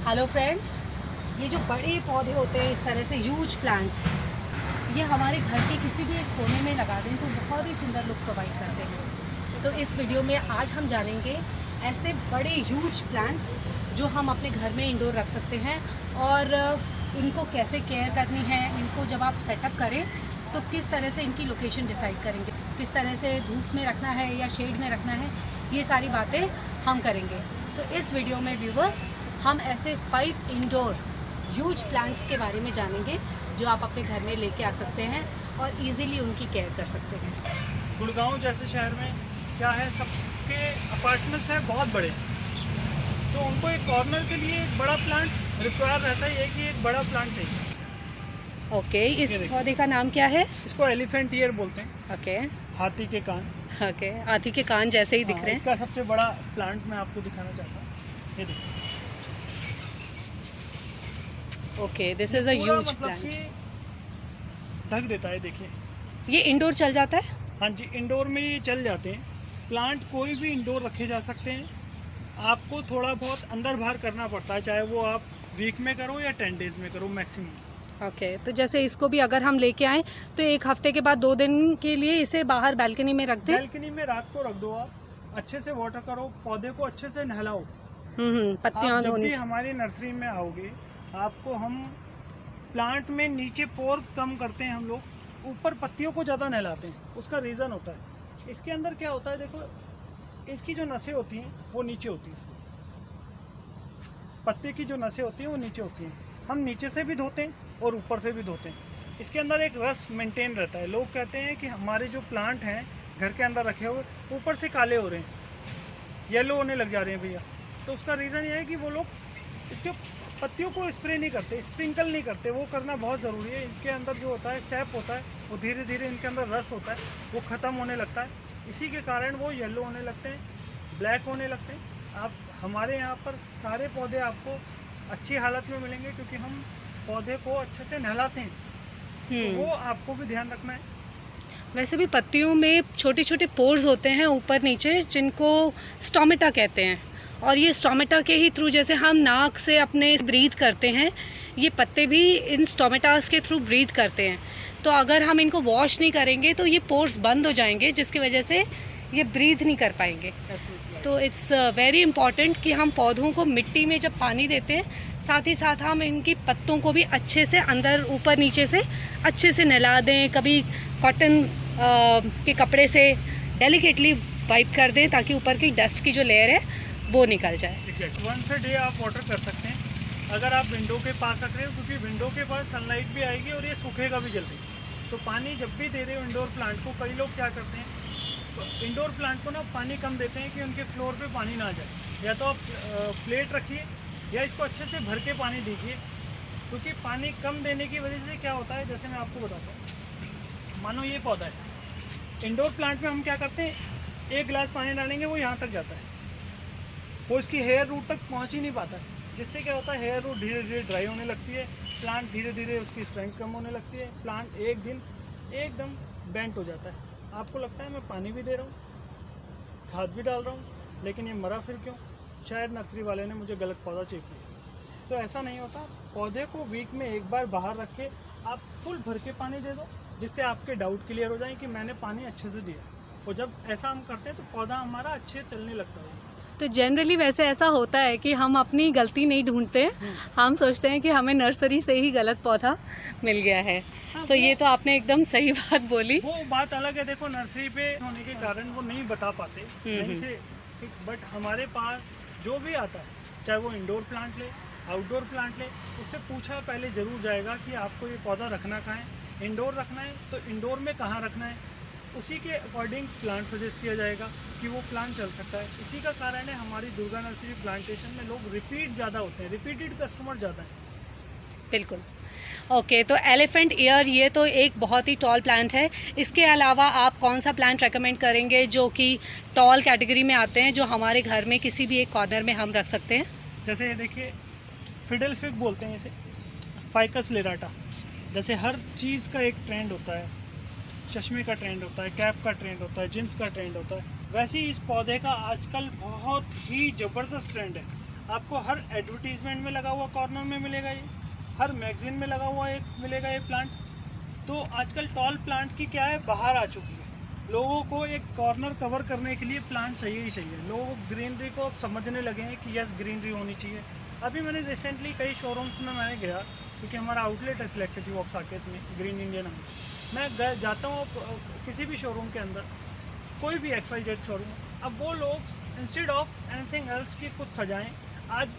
Hello friends, ये जो बड़े पौधे होते हैं इस तरह से ह्यूज प्लांट्स, ये हमारे घर के किसी भी एक कोने में लगा दें तो बहुत ही सुंदर लुक प्रोवाइड करते हैं। तो इस वीडियो में आज हम जानेंगे ऐसे बड़े ह्यूज प्लांट्स जो हम अपने घर में इंडोर रख सकते हैं और इनको कैसे केयर करनी है। इनको जब आप सेटअप करें तो किस तरह से इनकी लोकेशन डिसाइड करेंगे, किस तरह से धूप में रखना है या शेड में रखना है, ये सारी बातें हम करेंगे। तो इस वीडियो में व्यूवर्स हम ऐसे 5 इंडोर ह्यूज प्लांट्स के बारे में जानेंगे जो आप अपने घर में लेके आ सकते हैं और इजीली उनकी केयर कर सकते हैं। गुड़गांव जैसे शहर में क्या है, सबके अपार्टमेंट्स हैं बहुत बड़े, तो उनको एक कॉर्नर के लिए एक बड़ा प्लांट रिक्वायर रहता है, कि एक बड़ा प्लांट चाहिए। ओके, इस पौधे का नाम क्या है? इसको एलिफेंट ईयर बोलते हैं। ओके, हाथी के कान। ओके, हाथी के कान जैसे ही दिख रहे हैं। इसका सबसे बड़ा प्लांट मैं आपको दिखाना चाहता हूँ, ये देखिए। Okay, this is a huge plant. ढक देता है, देखिए। ये इंडोर चल जाता है? हाँ जी, इंडोर में ये चल जाते हैं। प्लांट कोई भी इंडोर रखे जा सकते हैं। आपको थोड़ा बहुत अंदर बाहर करना पड़ता है, चाहे वो आप वीक में करो या 10 डेज में करो मैक्सिमम। ओके, तो जैसे इसको भी अगर हम लेके आए तो एक हफ्ते के बाद 2 दिन के लिए इसे बाहर बालकनी में रख दें। बालकनी में रात को रख दो, आप अच्छे से वाटर करो, पौधे को अच्छे से नहलाओ। पत्तियां जब धोनी। भी हमारी नर्सरी में आओगे, आपको हम प्लांट में नीचे पोर कम करते हैं हम लोग, ऊपर पत्तियों को ज़्यादा नहलाते हैं। उसका रीज़न होता है, इसके अंदर क्या होता है, देखो इसकी जो नसें होती हैं वो नीचे होती हैं। पत्ते की जो नसें होती हैं वो नीचे होती हैं। हम नीचे से भी धोते हैं और ऊपर से भी धोते हैं। इसके अंदर एक रस मेंटेन रहता है। लोग कहते हैं कि हमारे जो प्लांट हैं घर के अंदर रखे हुए ऊपर से काले हो रहे हैं, येलो होने लग जा रहे हैं भैया, तो उसका रीज़न ये है कि वो लोग इसके पत्तियों को स्प्रे नहीं करते, स्प्रिंकल नहीं करते। वो करना बहुत ज़रूरी है। इनके अंदर जो होता है सैप होता है, वो धीरे धीरे इनके अंदर रस होता है, वो ख़त्म होने लगता है। इसी के कारण वो येलो होने लगते हैं, ब्लैक होने लगते हैं। आप हमारे यहाँ पर सारे पौधे आपको अच्छी हालत में मिलेंगे, क्योंकि हम पौधे को अच्छे से नहलाते हैं। तो वो आपको भी ध्यान रखना है। वैसे भी पत्तियों में छोटे छोटे पोर्स होते हैं ऊपर नीचे, जिनको स्टोमेटा कहते हैं, और ये स्टोमेटा के ही थ्रू, जैसे हम नाक से अपने ब्रीथ करते हैं, ये पत्ते भी इन स्टोमेटास के थ्रू ब्रीथ करते हैं। तो अगर हम इनको वॉश नहीं करेंगे तो ये पोर्स बंद हो जाएंगे, जिसकी वजह से ये ब्रीथ नहीं कर पाएंगे। तो इट्स वेरी इम्पॉर्टेंट कि हम पौधों को मिट्टी में जब पानी देते हैं, साथ ही साथ हम इनकी पत्तों को भी अच्छे से अंदर ऊपर नीचे से अच्छे से नहला दें। कभी कॉटन के कपड़े से डेलिकेटली वाइप कर दें ताकि ऊपर की डस्ट की जो लेयर है वो निकल जाए। वंस अ डे आप वाटर कर सकते हैं, अगर आप विंडो के पास रख रहे हो, क्योंकि विंडो के पास सनलाइट भी आएगी और ये सूखेगा भी जल्दी। तो पानी जब भी दे रहे हो इंडोर प्लांट को, कई लोग क्या करते हैं, तो इंडोर प्लांट को ना पानी कम देते हैं कि उनके फ्लोर पे पानी ना जाए। या तो आप प्लेट रखिए या इसको अच्छे से भर के पानी दीजिए, क्योंकि पानी कम देने की वजह से क्या होता है, जैसे मैं आपको बताता हूँ। मानो ये पौधा है, इंडोर प्लांट में हम क्या करते हैं, 1 गिलास पानी डालेंगे, वो यहाँ तक जाता है, वो इसकी हेयर रूट तक पहुँच ही नहीं पाता है। जिससे क्या होता है, हेयर रूट धीरे धीरे ड्राई होने लगती है, प्लांट धीरे धीरे उसकी स्ट्रेंथ कम होने लगती है, प्लांट एक दिन एकदम बेंट हो जाता है। आपको लगता है मैं पानी भी दे रहा हूँ, खाद भी डाल रहा हूँ, लेकिन ये मरा फिर क्यों? शायद नर्सरी वाले ने मुझे गलत पौधा चेक किया। तो ऐसा नहीं होता। पौधे को वीक में एक बार बाहर रख के आप फुल भर के पानी दे दो, जिससे आपके डाउट क्लियर हो जाए कि मैंने पानी अच्छे से दिया। और जब ऐसा हम करते हैं तो पौधा हमारा अच्छे चलने लगता है। तो जनरली वैसे ऐसा होता है कि हम अपनी गलती नहीं ढूंढते, हम सोचते हैं कि हमें नर्सरी से ही गलत पौधा मिल गया है। तो ये तो आपने एकदम सही बात बोली। वो बात अलग है, देखो नर्सरी पे होने के कारण वो नहीं बता पाते नहीं से, ठीक। बट हमारे पास जो भी आता है, चाहे वो इंडोर प्लांट ले, आउटडोर प्लांट ले, उससे पूछा पहले जरूर जाएगा कि आपको ये पौधा रखना कहाँ है। इंडोर रखना है तो इंडोर में कहाँ रखना है, उसी के अकॉर्डिंग प्लांट सजेस्ट किया जाएगा कि वो प्लांट चल सकता है। इसी का कारण है हमारी दुर्गा नर्सरी प्लांटेशन में लोग रिपीट ज़्यादा होते हैं, रिपीटेड कस्टमर ज़्यादा हैं। बिल्कुल। ओके, तो एलिफेंट ईयर ये तो एक बहुत ही टॉल प्लांट है। इसके अलावा आप कौन सा प्लांट रेकमेंड करेंगे जो कि टॉल कैटेगरी में आते हैं, जो हमारे घर में किसी भी एक कॉर्नर में हम रख सकते हैं? जैसे ये देखिए, फिडल फिग बोलते हैं इसे, फाइकस लेराटा। जैसे हर चीज़ का एक ट्रेंड होता है, चश्मे का ट्रेंड होता है, कैप का ट्रेंड होता है, जींस का ट्रेंड होता है, वैसे ही इस पौधे का आजकल बहुत ही ज़बरदस्त ट्रेंड है। आपको हर एडवर्टीजमेंट में लगा हुआ कॉर्नर में मिलेगा ये, हर मैगजीन में लगा हुआ एक मिलेगा ये प्लांट। तो आजकल टॉल प्लांट की क्या है, बाहर आ चुकी है। लोगों को एक कॉर्नर कवर करने के लिए प्लांट चाहिए ही चाहिए। लोग ग्रीनरी को अब समझने लगे हैं कि यस ग्रीनरी होनी चाहिए। अभी मैंने रिसेंटली कई शोरूम्स में मैंने गया, क्योंकि हमारा आउटलेट है सिलेक्ट सिटी वॉक साकेत में, ग्रीन इंडियन हम। मैं जाता हूँ किसी भी शोरूम के अंदर, कोई भी XYZ शोरूम, अब वो लोग इंस्टेड ऑफ एनीथिंग एल्स की कुछ सजाएं, आज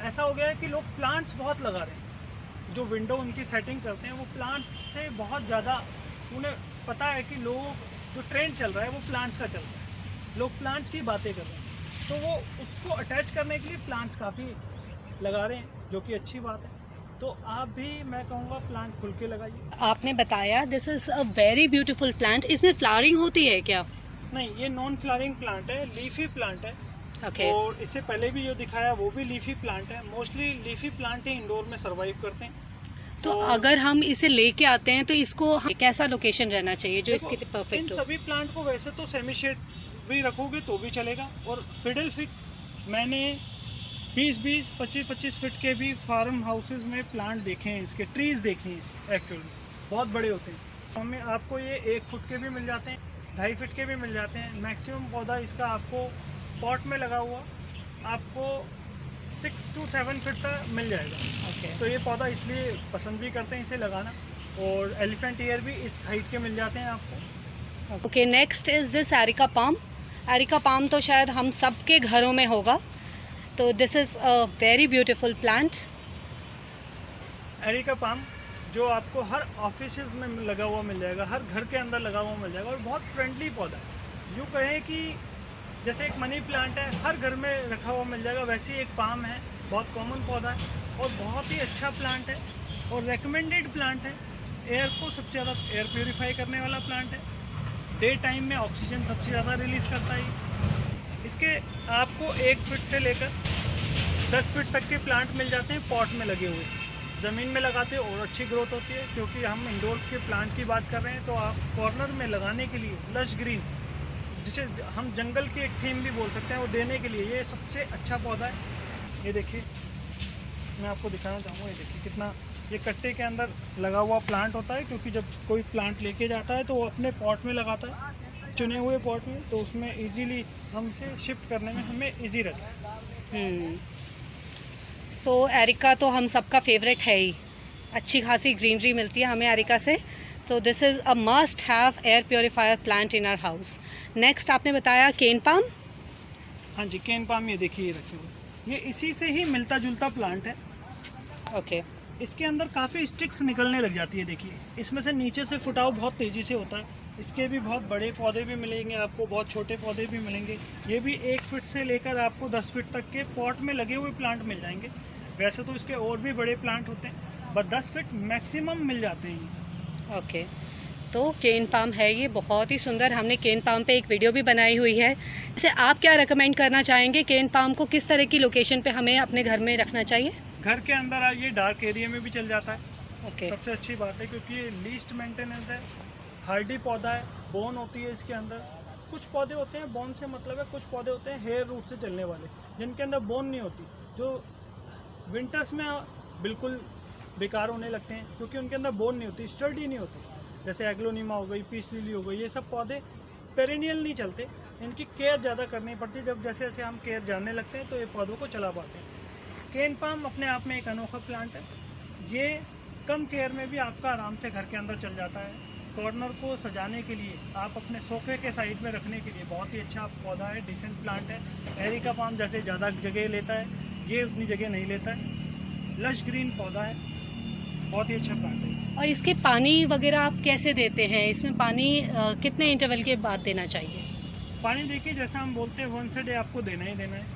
ऐसा हो गया है कि लोग प्लांट्स बहुत लगा रहे हैं। जो विंडो उनकी सेटिंग करते हैं वो प्लांट्स से बहुत ज़्यादा, उन्हें पता है कि लोग जो ट्रेंड चल रहा है वो प्लांट्स का चल रहा है, लोग प्लांट्स की बातें कर रहे हैं, तो वो उसको अटैच करने के लिए प्लांट्स काफ़ी लगा रहे हैं, जो कि अच्छी बात है। तो आप भी, मैं कहूँगा, प्लांट खुल के लगाइए। आपने बताया this is a very beautiful plant, इसमें फ्लावरिंग होती है क्या? नहीं, ये नॉन फ्लावरिंग प्लांट है, लीफी प्लांट है। ओके। और इससे पहले भी जो दिखाया वो भी लीफी प्लांट है। मोस्टली लीफी प्लांट ही इंडोर में सरवाइव करते हैं। तो अगर हम इसे लेके आते हैं तो इसको कैसा लोकेशन रहना चाहिए जो देखो, इसके लिए परफेक्ट इन हो? सभी प्लांट को वैसे तो सेमी शेड भी रखोगे तो भी चलेगा, और फिडल फिट मैंने 20-20, 25-25 फीट के भी फार्म हाउसेज में प्लांट देखे हैं, इसके ट्रीज देखे हैं, एक्चुअली बहुत बड़े होते हैं। हमें आपको ये 1 फुट के भी मिल जाते हैं, 2.5 फीट के भी मिल जाते हैं। मैक्सिमम पौधा इसका आपको पॉट में लगा हुआ आपको 6 to 7 फीट तक मिल जाएगा। ओके। तो ये पौधा इसलिए पसंद भी करते हैं इसे लगाना, और एलिफेंट ईयर भी इस हाइट के मिल जाते हैं आपको। Okay, next is this areca palm. Areca palm तो शायद हम सबके घरों में होगा, तो this is a very beautiful plant. Areca palm जो आपको हर ऑफिस में लगा हुआ मिल जाएगा, हर घर के अंदर लगा हुआ मिल जाएगा, और बहुत फ्रेंडली पौधा है। यूँ कहें कि जैसे एक मनी प्लांट है हर घर में रखा हुआ मिल जाएगा, वैसे ही एक पाम है, बहुत कॉमन पौधा है और बहुत ही अच्छा प्लांट है और रेकमेंडेड प्लांट है। एयर को सबसे ज़्यादा एयर प्योरीफाई करने वाला प्लांट है। डे टाइम में ऑक्सीजन सबसे ज़्यादा रिलीज़ करता है। इसके आपको 1 फीट से लेकर 10 फीट तक के प्लांट मिल जाते हैं पॉट में लगे हुए। ज़मीन में लगाते और अच्छी ग्रोथ होती है, क्योंकि हम इंडोर के प्लांट की बात कर रहे हैं। तो आप कॉर्नर में लगाने के लिए लश ग्रीन, जिसे हम जंगल की एक थीम भी बोल सकते हैं, वो देने के लिए ये सबसे अच्छा पौधा है। ये देखिए, मैं आपको दिखाना चाहूँगा, ये देखिए कितना, ये कट्टे के अंदर लगा हुआ प्लांट होता है, क्योंकि जब कोई प्लांट लेके जाता है तो वो अपने पॉट में लगाता है, चुने हुए पॉट में, तो उसमें इजीली हम इसे शिफ्ट करने में हमें इजी रहता है। तो एरिका तो हम सबका फेवरेट है ही, अच्छी खासी ग्रीनरी मिलती है हमें एरिका से। तो this is a must have air purifier plant in our house. Next आपने बताया केन पाम। हाँ जी, केन पाम, ये देखिए, ये रखे हुए, ये इसी से ही मिलता जुलता प्लांट है। ओके। इसके अंदर काफ़ी स्टिक्स निकलने लग जाती है। देखिए, इसमें से नीचे से फुटाव बहुत तेज़ी से होता है। इसके भी बहुत बड़े पौधे भी मिलेंगे आपको, बहुत छोटे पौधे भी मिलेंगे। ये भी 1 फीट से लेकर आपको 10 फीट तक के पॉट में लगे हुए प्लांट मिल जाएंगे। वैसे तो इसके और भी बड़े प्लांट होते हैं, बस 10 फीट मैक्सिमम मिल जाते हैं। ओके, तो केन पाम है ये, बहुत ही सुंदर। हमने केन पाम पे एक वीडियो भी बनाई हुई है। जैसे आप क्या रेकमेंड करना चाहेंगे, केन पाम को किस तरह की लोकेशन पे हमें अपने घर में रखना चाहिए? घर के अंदर आइए, डार्क एरिया में भी चल जाता है। ओके। सबसे अच्छी बात है, क्योंकि ये लीस्ट मेंटेनेंस है, हार्डी पौधा है, बोन होती है इसके अंदर। कुछ पौधे होते हैं बोन से मतलब है, कुछ पौधे होते हैं हेयर रूट से चलने वाले, जिनके अंदर बोन नहीं होती, जो विंटर्स में बिल्कुल बेकार होने लगते हैं, क्योंकि उनके अंदर बोन नहीं होती, स्टर्डी नहीं होती। जैसे एग्लोनीमा हो गई, पीस लिली हो गई, ये सब पौधे पेरेनियल नहीं चलते, इनकी केयर ज़्यादा करनी पड़ती है। जब जैसे जैसे हम केयर जानने लगते हैं तो ये पौधों को चला पाते हैं। केन पाम अपने आप में एक अनोखा प्लांट है। ये कम केयर में भी आपका आराम से घर के अंदर चल जाता है। कॉर्नर को सजाने के लिए, आप अपने सोफे के साइड में रखने के लिए बहुत ही अच्छा पौधा है, डिसेंट प्लांट है। एरिका पाम जैसे ज़्यादा जगह लेता है, ये उतनी जगह नहीं लेता है। लश ग्रीन पौधा है, बहुत ही अच्छा प्लांट है। और इसके पानी वगैरह आप कैसे देते हैं? इसमें पानी कितने इंटरवल के बाद देना चाहिए? पानी देखिए, जैसा हम बोलते हैं 1 डे आपको देना ही देना है,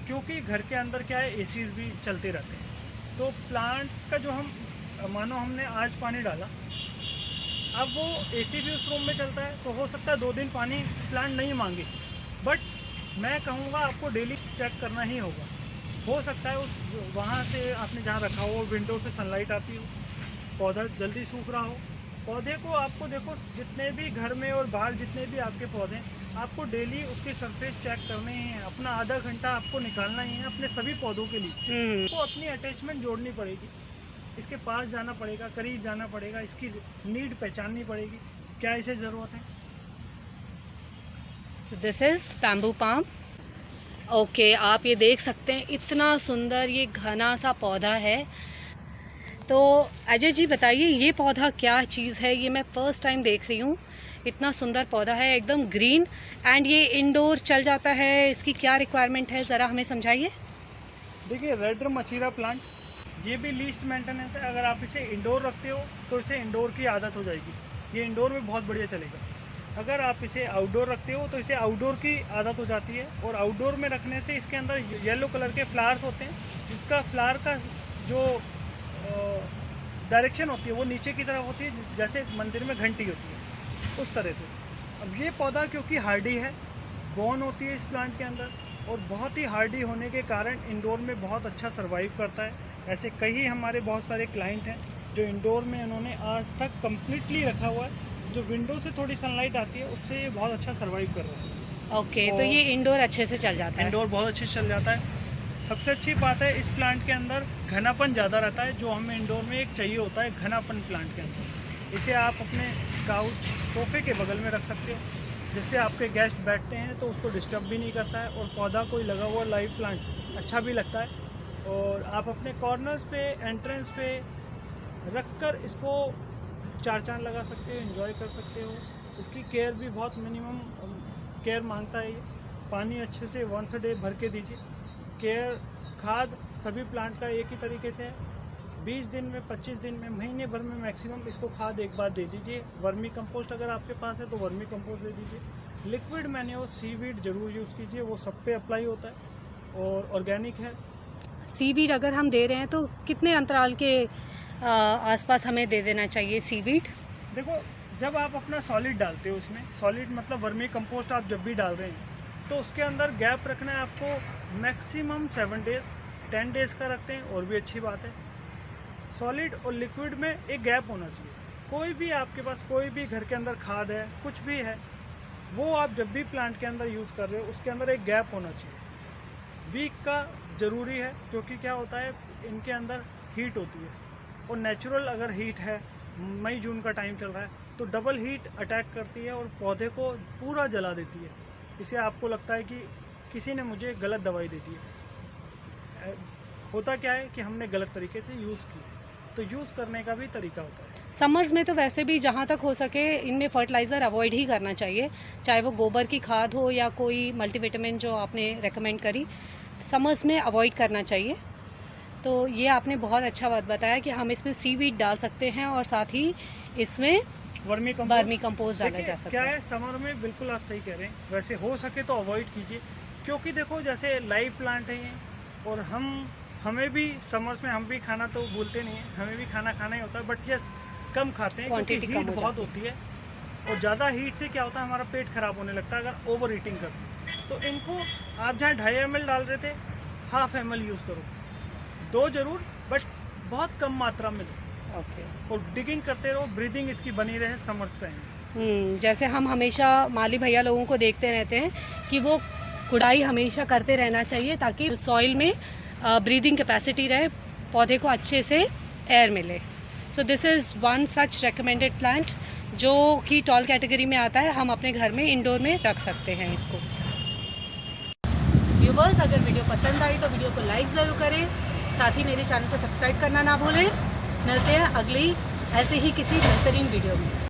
क्योंकि घर के अंदर क्या है, एसीज भी चलते रहते हैं। तो प्लांट का जो हम, मानो हमने आज पानी डाला, अब वो एसी भी उस रूम में चलता है, तो हो सकता है 2 दिन पानी प्लांट नहीं मांगे, बट मैं कहूँगा आपको डेली चेक करना ही होगा। हो सकता है उस वहाँ से आपने जहाँ रखा हो, विंडो से सनलाइट आती हो, पौधा जल्दी सूख रहा हो, पौधे को आपको देखो, जितने भी घर में और बाहर जितने भी आपके पौधे हैं, आपको डेली उसकी सरफेस चेक करने ही है। अपना आधा घंटा आपको निकालना ही है अपने सभी पौधों के लिए। आपको अपनी अटैचमेंट जोड़नी पड़ेगी, इसके पास जाना पड़ेगा, करीब जाना पड़ेगा, इसकी नीड पहचाननी पड़ेगी, क्या इसे ज़रूरत है। This is bamboo palm. Okay, आप ये देख सकते हैं इतना सुंदर ये घना सा पौधा है। तो अजय जी बताइए, ये पौधा क्या चीज़ है? ये मैं फ़र्स्ट टाइम देख रही हूँ। इतना सुंदर पौधा है, एकदम ग्रीन, एंड ये इंडोर चल जाता है। इसकी क्या रिक्वायरमेंट है, ज़रा हमें समझाइए। देखिए, रेड मचीरा प्लांट ये भी लीस्ट मेंटेनेंस है। अगर आप इसे इंडोर रखते हो तो इसे इंडोर की आदत हो जाएगी, ये इंडोर में बहुत बढ़िया चलेगा। अगर आप इसे आउटडोर रखते हो तो इसे आउटडोर की आदत हो जाती है। और आउटडोर में रखने से इसके अंदर येलो कलर के फ्लावर्स होते हैं, जिसका फ्लावर का जो डायरेक्शन होती है वो नीचे की तरफ होती है, जैसे मंदिर में घंटी होती है, उस तरह से। अब ये पौधा क्योंकि हार्डी है, बोन होती है इस प्लांट के अंदर, और बहुत ही हार्डी होने के कारण इंडोर में बहुत अच्छा सर्वाइव करता है। ऐसे कई हमारे बहुत सारे क्लाइंट हैं जो इंडोर में उन्होंने आज तक कम्प्लीटली रखा हुआ है। जो विंडो से थोड़ी सनलाइट आती है उससे ये बहुत अच्छा सर्वाइव कर रहा है। ओके, तो ये इंडोर अच्छे से चल जाता है। इंडोर बहुत अच्छे से चल जाता है। सबसे अच्छी बात है, इस प्लांट के अंदर घनापन ज़्यादा रहता है, जो हमें इंडोर में एक चाहिए होता है, घनापन प्लांट के अंदर। इसे आप अपने काउच, सोफ़े के बगल में रख सकते हो, जिससे आपके गेस्ट बैठते हैं तो उसको डिस्टर्ब भी नहीं करता है, और पौधा कोई लगा हुआ लाइव प्लांट अच्छा भी लगता है। और आप अपने कॉर्नर्स पे, एंट्रेंस पे रख कर इसको चार चांद लगा सकते हो, एंजॉय कर सकते हो। इसकी केयर भी बहुत मिनिमम केयर मांगता है। ये पानी अच्छे से वंस अ डे भर के दीजिए। केयर, खाद सभी प्लांट का एक ही तरीके से है। 20 दिन में, 25 दिन में, महीने भर में मैक्सिमम इसको खाद एक बार दे दीजिए। वर्मी कंपोस्ट अगर आपके पास है तो वर्मी कंपोस्ट दे दीजिए। लिक्विड मैन्योर, सीवीड ज़रूर यूज़ कीजिए, वो सब पे अप्लाई होता है और ऑर्गेनिक है। सीवीड अगर हम दे रहे हैं तो कितने अंतराल के आसपास हमें दे देना चाहिए सीवीड? देखो, जब आप अपना सॉलिड डालते हो, उसमें सॉलिड मतलब वर्मी कंपोस्ट आप जब भी डाल रहे हैं तो उसके अंदर गैप रखना है आपको मैक्सिमम 7 डेज़। 10 डेज़ का रखते हैं और भी अच्छी बात है। सॉलिड और लिक्विड में एक गैप होना चाहिए। कोई भी आपके पास कोई भी घर के अंदर खाद है, कुछ भी है, वो आप जब भी प्लांट के अंदर यूज़ कर रहे हो उसके अंदर एक गैप होना चाहिए। वीक का ज़रूरी है, क्योंकि क्या होता है, इनके अंदर हीट होती है, और नेचुरल अगर हीट है, मई जून का टाइम चल रहा है, तो डबल हीट अटैक करती है और पौधे को पूरा जला देती है। इसे आपको लगता है कि किसी ने मुझे गलत दवाई दे दी है। होता क्या है कि हमने गलत तरीके से यूज़ की, तो यूज़ करने का भी तरीका होता है। समर्स में तो वैसे भी जहाँ तक हो सके इनमें फर्टिलाइज़र अवॉइड ही करना चाहिए, चाहे वो गोबर की खाद हो या कोई मल्टीविटामिन जो आपने रेकमेंड करी, समर्स में अवॉइड करना चाहिए। तो ये आपने बहुत अच्छा बात बताया कि हम इसमें सीवीड डाल सकते हैं और साथ ही इसमें वर्मी कंपोस्ट डाला जा सकता क्या है, समर में बिल्कुल आप सही कह रहे हैं। वैसे हो सके तो अवॉइड कीजिए, क्योंकि देखो जैसे लाइव प्लांट है ये, और हमें भी समर्स में हम भी खाना तो भूलते नहीं हैं, हमें भी खाना खाना ही होता है, बट यस कम खाते हैं क्योंकि हीट बहुत होती है। और ज़्यादा हीट से क्या होता है, हमारा पेट ख़राब होने लगता है अगर ओवर ईटिंग करते हैं। तो इनको आप जहाँ 2.5 ml डाल रहे थे, 1/2 ml यूज़ करो, 2 ज़रूर, बट बहुत कम मात्रा में दो। ओके। और डिगिंग करते रहो, ब्रीदिंग इसकी बनी रहे समर्स टाइम। जैसे हम हमेशा माली भैया लोगों को देखते रहते हैं कि वो गुड़ाई हमेशा करते रहना चाहिए ताकि सॉइल में ब्रीदिंग कैपेसिटी रहे, पौधे को अच्छे से एयर मिले। So this is one such recommended plant जो कि टॉल कैटेगरी में आता है। हम अपने घर में इंडोर में रख सकते हैं इसको। व्यूवर्स, अगर वीडियो पसंद आई तो वीडियो को लाइक ज़रूर करें, साथ ही मेरे चैनल को सब्सक्राइब करना ना भूलें। मिलते हैं अगली ऐसे ही किसी बेहतरीन वीडियो में।